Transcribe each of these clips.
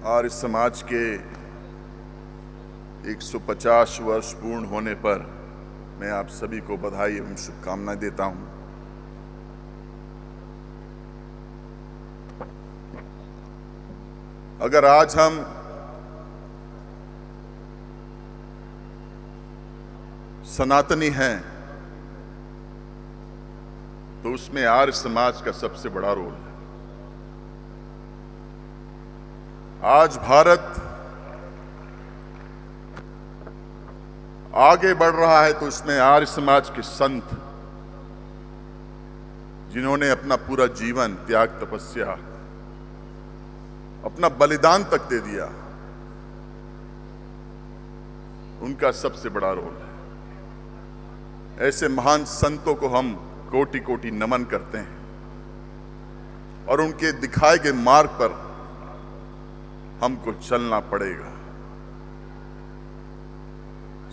आर्य समाज के 150 वर्ष पूर्ण होने पर मैं आप सभी को बधाई एवं शुभकामनाएं देता हूं। अगर आज हम सनातनी हैं तो उसमें आर्य समाज का सबसे बड़ा रोल है। आज भारत आगे बढ़ रहा है तो उसमें आर्य समाज के संत, जिन्होंने अपना पूरा जीवन त्याग, तपस्या, अपना बलिदान तक दे दिया, उनका सबसे बड़ा रोल है। ऐसे महान संतों को हम कोटि कोटि नमन करते हैं और उनके दिखाए गए मार्ग पर हमको चलना पड़ेगा।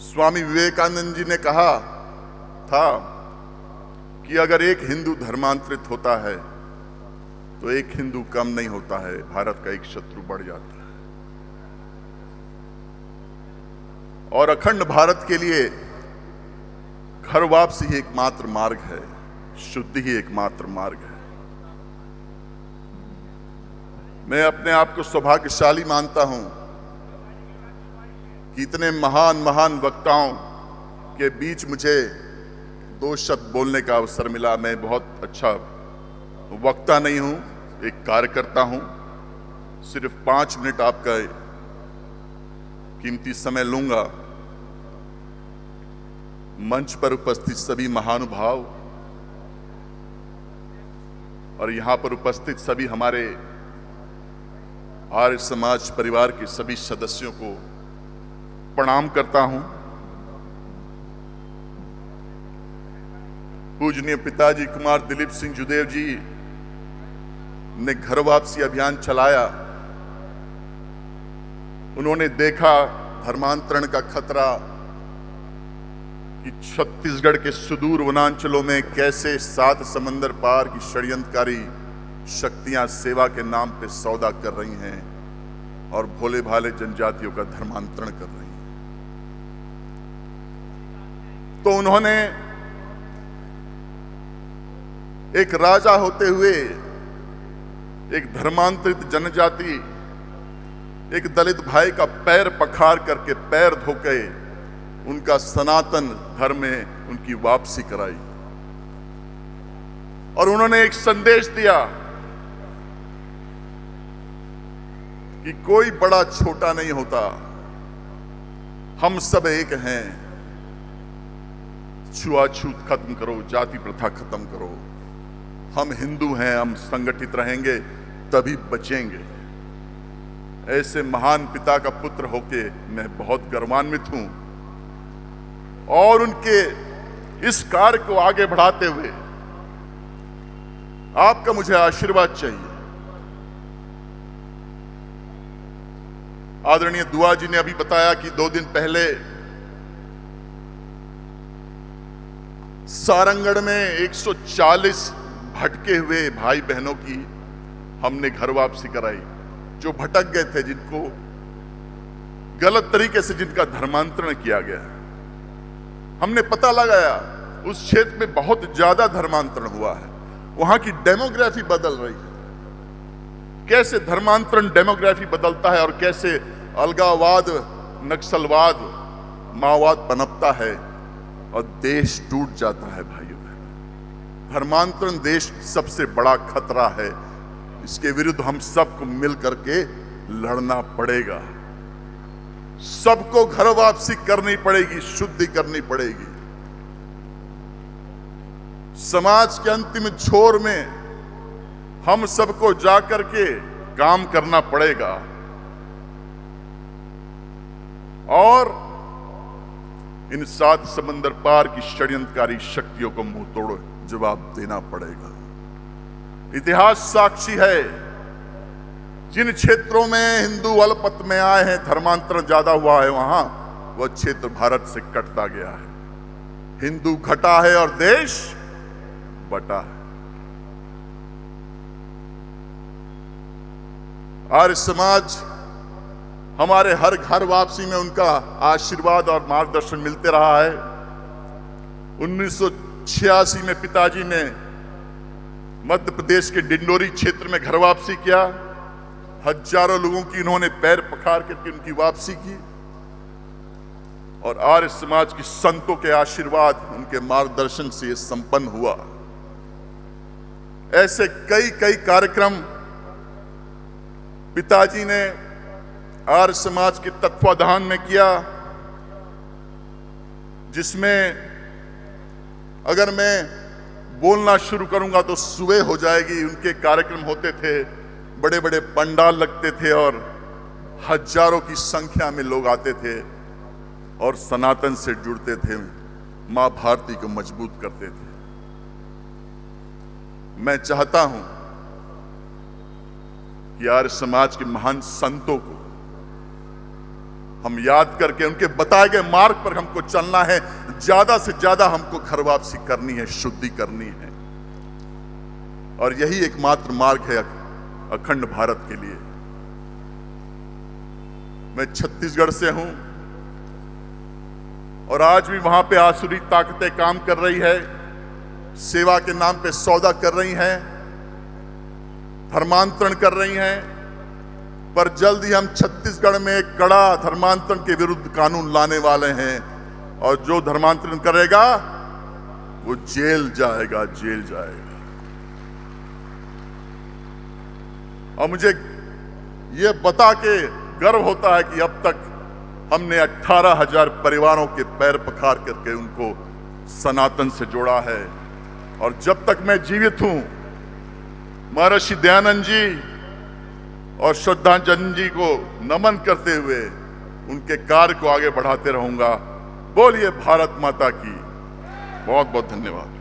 स्वामी विवेकानंद जी ने कहा था कि अगर एक हिंदू धर्मांतरित होता है तो एक हिंदू कम नहीं होता है, भारत का एक शत्रु बढ़ जाता है। और अखंड भारत के लिए घर वापसी ही एकमात्र मार्ग है, शुद्धि ही एकमात्र मार्ग है। मैं अपने आप को सौभाग्यशाली मानता हूं कि इतने महान महान वक्ताओं के बीच मुझे 2 शब्द बोलने का अवसर मिला। मैं बहुत अच्छा वक्ता नहीं हूं, एक कार्यकर्ता हूं। सिर्फ 5 मिनट आपका कीमती समय लूंगा। मंच पर उपस्थित सभी महानुभाव और यहां पर उपस्थित सभी हमारे आर्य समाज परिवार के सभी सदस्यों को प्रणाम करता हूं। पूजनीय पिताजी कुमार दिलीप सिंह जुदेव जी ने घर वापसी अभियान चलाया। उन्होंने देखा धर्मांतरण का खतरा कि छत्तीसगढ़ के सुदूर वनांचलों में कैसे 7 समंदर पार की षड्यंत्रकारी शक्तियां सेवा के नाम पे सौदा कर रही हैं और भोले भाले जनजातियों का धर्मांतरण कर रही हैं। तो उन्होंने एक राजा होते हुए एक धर्मांतरित जनजाति, एक दलित भाई का पैर पखार करके, पैर धोके उनका सनातन धर्म में उनकी वापसी कराई। और उन्होंने एक संदेश दिया कि कोई बड़ा छोटा नहीं होता, हम सब एक हैं। छुआछूत खत्म करो, जाति प्रथा खत्म करो। हम हिंदू हैं, हम संगठित रहेंगे तभी बचेंगे। ऐसे महान पिता का पुत्र होके मैं बहुत गर्वान्वित हूं और उनके इस कार्य को आगे बढ़ाते हुए आपका मुझे आशीर्वाद चाहिए। आदरणीय दुआ जी ने अभी बताया कि 2 दिन पहले सारंगढ़ में 140 भटके हुए भाई बहनों की हमने घर वापसी कराई, जो भटक गए थे, जिनको गलत तरीके से जिनका धर्मांतरण किया गया। हमने पता लगाया उस क्षेत्र में बहुत ज्यादा धर्मांतरण हुआ है, वहां की डेमोग्राफी बदल रही है। कैसे धर्मांतरण डेमोग्राफी बदलता है और कैसे अलगाववाद, नक्सलवाद, माओवाद पनपता है और देश टूट जाता है। भाइयों बहनों, धर्मांतरण देश सबसे बड़ा खतरा है। इसके विरुद्ध हम सबको मिलकर के लड़ना पड़ेगा। सबको घर वापसी करनी पड़ेगी, शुद्धि करनी पड़ेगी। समाज के अंतिम छोर में हम सबको जाकर के काम करना पड़ेगा और इन 7 समंदर पार की षड्यंत्रकारी शक्तियों को मुंह तोड़ जवाब देना पड़ेगा। इतिहास साक्षी है, जिन क्षेत्रों में हिंदू अल्पत में आए हैं, धर्मांतरण ज्यादा हुआ है, वहां वह क्षेत्र भारत से कटता गया है। हिंदू घटा है और देश बटा है। आर्य समाज हमारे हर घर वापसी में उनका आशीर्वाद और मार्गदर्शन मिलते रहा है। 1986 में पिताजी ने मध्य प्रदेश के डिंडोरी क्षेत्र में घर वापसी किया। हजारों लोगों की उन्होंने पैर पखार करके उनकी वापसी की और आर्य समाज की संतों के आशीर्वाद, उनके मार्गदर्शन से यह संपन्न हुआ। ऐसे कई कई कार्यक्रम पिताजी ने आर्य समाज के तत्वाधान में किया, जिसमें अगर मैं बोलना शुरू करूंगा तो सुबह हो जाएगी। उनके कार्यक्रम होते थे, बड़े बड़े पंडाल लगते थे और हजारों की संख्या में लोग आते थे और सनातन से जुड़ते थे, मां भारती को मजबूत करते थे। मैं चाहता हूं कि आर्य समाज के महान संतों को हम याद करके उनके बताए गए मार्ग पर हमको चलना है। ज्यादा से ज्यादा हमको घर वापसी करनी है, शुद्धि करनी है, और यही एकमात्र मार्ग है अखंड भारत के लिए। मैं छत्तीसगढ़ से हूं और आज भी वहां पे आसुरी ताकतें काम कर रही है, सेवा के नाम पे सौदा कर रही हैं, धर्मांतरण कर रही हैं। पर जल्द ही हम छत्तीसगढ़ में एक कड़ा धर्मांतरण के विरुद्ध कानून लाने वाले हैं और जो धर्मांतरण करेगा वो जेल जाएगा, जेल जाएगा। और मुझे ये बता के गर्व होता है कि अब तक हमने 18,000 परिवारों के पैर पखार करके उनको सनातन से जोड़ा है। और जब तक मैं जीवित हूं, महर्षि दयानंद जी और श्रद्धांजलि जी को नमन करते हुए उनके कार्य को आगे बढ़ाते रहूंगा। बोलिए भारत माता की। बहुत बहुत धन्यवाद।